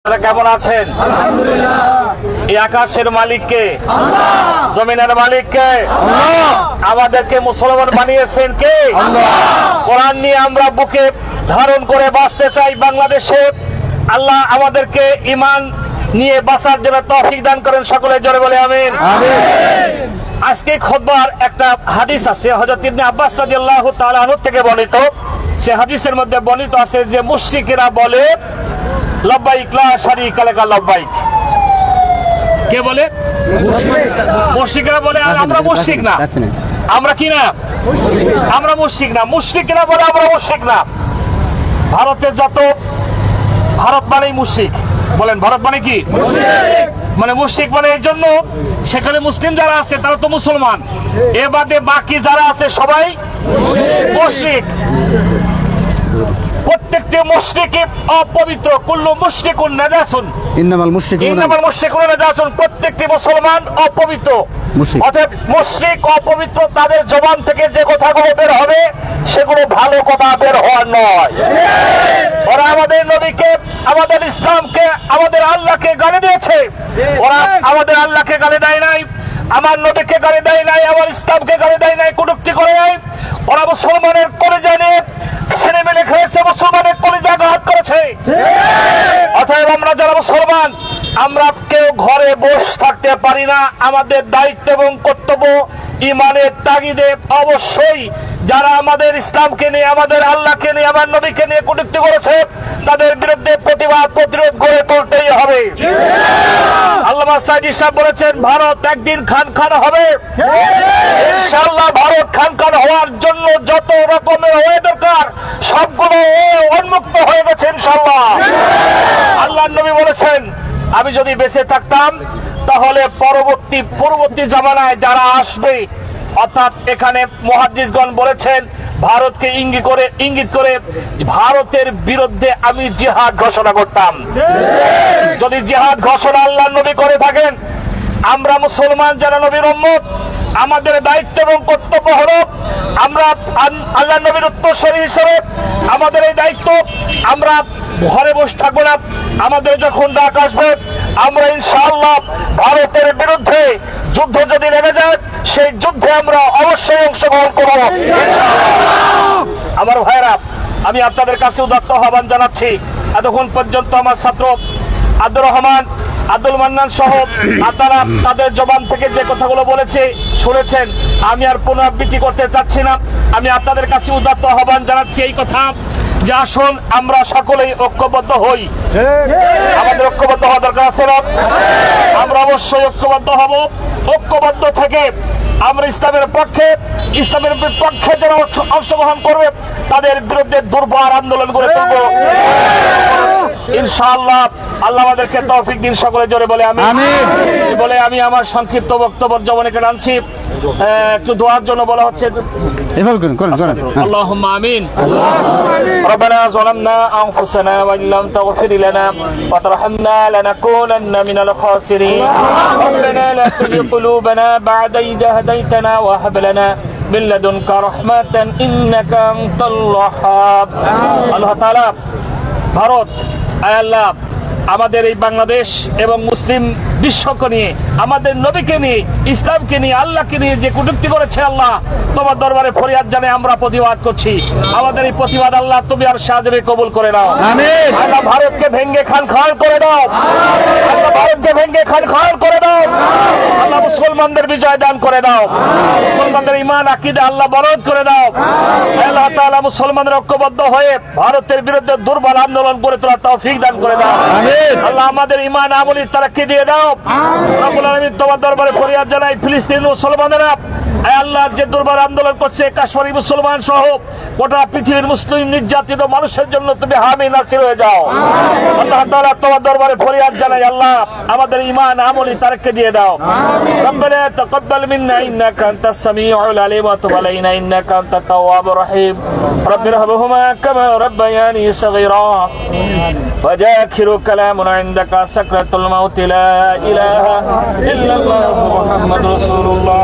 কেমন আছেন? এই আকাশের মালিককে, জমিনের মালিককে, আমাদেরকে মুসলমান বানিয়েছেন কে? কোরআন নিয়ে আমরা বুকে ধারণ করে বাঁচতে চাই বাংলাদেশে। আল্লাহ আমাদেরকে ঈমান নিয়ে বাঁচার জন্য তৌফিক দান করেন, সকলে জোরে বলে আমিন। আজকে খুতবার একটা হাদিস আছে হযরত ইবনে আব্বাস রাদিয়াল্লাহু তাআলা আনহু থেকে বর্ণিত। সে হাদিসের মধ্যে বর্ণিত আছে যে মুশরিকেরা বলে লব্বাইক লা শারীকা লাকা লব্বাইক। কে বলে? মুশরিকরা বলে আমরা মুশরিক না। আমরা কি না? আমরা মুশরিক না। মুশরিকরা বলে আমরা মুশরিক না। ভারতের যত, ভারত মানেই মুশরিক। বলেন ভারত মানে কি? মুশরিক। মানে মুশরিক মানে এই জন্য সেখানে মুসলিম যারা আছে তারা তো মুসলমান, এ বাদে বাকি যারা আছে সবাই মুশরিক। প্রত্যেকটি মুশরিক অপবিত্র। কুল্লু মুশরিকুন নাজাসুন, ইন্নামাল মুশরিকুনা নাজাসুন। প্রত্যেকটি মুসলমান অপবিত্র। অতএব মুশরিক অপবিত্র, তাদের জবান থেকে যে কথাগুলো বের হবে সেগুলো ভালো কথা বের হওয়ার নয়। ওরা আমাদের নবীকে, আমাদের ইসলামকে, আমাদের আল্লাহকে গালি দিয়েছে। ওরা আমাদের আল্লাহকে গালি দেয় নাই, আমার নবীকে গালি দেয় নাই, আমার ইসলামকে গালি দেয় নাই, কটূক্তি করে নাই। ওরা মুসলমানের কলিজা নিয়ে ছেলে মেলে খেয়েছে, মুসলমানের কলিজা আঘাত করেছে। অতএব আমরা যারা মুসলমান, আমরা কেউ ঘরে বসে থাকতে পারি না। আমাদের দায়িত্ব এবং কর্তব্য ঈমানের তাগিদে অবশ্যই যারা আমাদের ইসলামকে নিয়ে, আমাদের আল্লাহকে নিয়ে, আমার নবীকে নিয়ে কটূক্তি করেছে তাদের বিরুদ্ধে প্রতিবাদ প্রতিরোধ গড়ে তুলতেই হবে। আল্লামা সাঈদী সাহেব বলেছেন ভারত একদিন খান খান হবে। ইনশাআল্লাহ ভারত খান খান হওয়ার জন্য যত রকমের ওয়ে দরকার সবগুলো উন্মুক্ত হয়ে গেছে ইনশাআল্লাহ। আল্লাহর নবী বলেছেন আমি যদি বেঁচে থাকতাম তাহলে পরবর্তী জামানায় যারা আসবে, অর্থাৎ এখানে মুহাদ্দিসগণ বলেছেন ভারতকে ইঙ্গিত করে ভারতের বিরুদ্ধে আমি জিহাদ ঘোষণা করতাম। যদি জিহাদ ঘোষণা আল্লাহর নবী করে থাকেন, আমরা মুসলমান যারা নবীর উম্মত, আমাদের দায়িত্ব এবং কর্তব্য হলো আমরা আল্লাহর নবীর উত্তরসূরি হিসেবে আমাদের এই দায়িত্ব, আমরা ঘরে বসে থাকবো না। আমাদের যখন ডাক আসবে আমরা ইনশাআল্লাহ ভারতের বিরুদ্ধে যুদ্ধ যদি লেগে যায় সেই যুদ্ধে আমরা অবশ্যই অংশগ্রহণ করব। আমার ভাইরা, আমি আপনাদের কাছে উদাত্ত আহ্বান জানাচ্ছি। এতক্ষণ পর্যন্ত আমার ছাত্র আব্দুর রহমান, আব্দুল মান্নান সহ আপনারা তাদের জবান থেকে যে কথাগুলো বলেছে শুনেছেন, আমি আর পুনরাবৃত্তি করতে চাচ্ছি না। আমি আপনাদের কাছে উদাত্ত আহ্বান জানাচ্ছি এই কথা যে আসুন আমরা সকলেই ঐক্যবদ্ধ হই। আমাদের ঐক্যবদ্ধ হওয়া দরকার আছে না? আমরা অবশ্যই ঐক্যবদ্ধ হব। ঐক্যবদ্ধ থেকে আমরা ইসলামের পক্ষে, ইসলামের বিপক্ষে যারা অংশগ্রহণ করবে তাদের বিরুদ্ধে দুর্বার আন্দোলন গড়ে তুলব ইনশাআল্লাহ। আল্লাহ আমাদেরকে তৌফিক দিন, সকলে জোরে বলে আমিন। বলে আমি আমার সংক্ষিপ্ত বক্তব্য জমানে আনছি। একটু দোয়ার জন্য বলা হচ্ছে, আল্লাহুম্মা আমিন। রব্বানা যালামনা আনফুসানা ওয়া ইল্লাম তাগফির লানা ওয়া তারহামনা লানাকুনান্না মিনাল খাসিরিন। রব্বানা লা তুযিগ কুলুবানা বা'দা ইয হাদাইতানা ওয়া হাব লানা মিন লাদুনকা রাহমাতান ইন্নাকা আনতাল ওয়াহ্হাব। আল্লাহ তাআলা ভারত, আয় আল্লাহ আমাদের এই বাংলাদেশ এবং মুসলিম বিশ্বকে নিয়ে, আমাদের নবীকে নিয়ে, ইসলামকে নিয়ে, আল্লাহকে নিয়ে যে কটূক্তি করেছে আল্লাহ তোমার দরবারে ফরিয়াদ জানিয়ে আমরা প্রতিবাদ করছি। আমাদের এই প্রতিবাদ আল্লাহ তুমি আর সাজবে কবুল করে নাও। আল্লাহ ভারতকে ভেঙ্গে খান খান করে দাও। আল্লাহ ভারতকে ভেঙ্গে খান খান করে দাও। আল্লাহ মুসলমানদের বিজয় দান করে দাও। মুসলমানদের ঈমান আকীদা আল্লাহ বলদ করে দাও। আল্লাহ তাআলা মুসলমানদের ঐক্যবদ্ধ হয়ে ভারতের বিরুদ্ধে দুর্বল আন্দোলন করে তোলার তৌফিক দান করে দাও। আল্লাহ আমাদের ঈমান আমলি তারাক্কি দিয়ে দাও। রব্বুল আলামিন তোমার দরবারে ফরিয়াদ জানাই ফিলিস্তিন মুসলমানেরা, আয় আল্লাহ যে দুর্বার আন্দোলন করছে কাশ্মীরি মুসলমান সহ গোটা পৃথিবীর মুসলিম নির্যাতিত মানুষের জন্য তুমি হামি নাসির হয়ে যাও। আল্লাহ তাআলা তোমার দরবারে ফরিয়াদ জানাই আল্লাহ আমাদের ঈমান আমলি তারাক্কি দিয়ে দাও। রব্বানা তাকাব্বাল মিন্না ইন্নাকা আনতাস সামিউল আলিম ওয়া তুব আলাইনা ইন্নাকা আনতাত তাওয়াবুর রহিম। রাব্বিরহামহুমা কামা রাব্বায়ানি সগীরা ওয়া যাখিরু কালামুনা ইনদাকা সাকরাতুল মাউত লা ইলাহা ইল্লাল্লাহু মুহাম্মাদুর রাসূলুল্লাহ।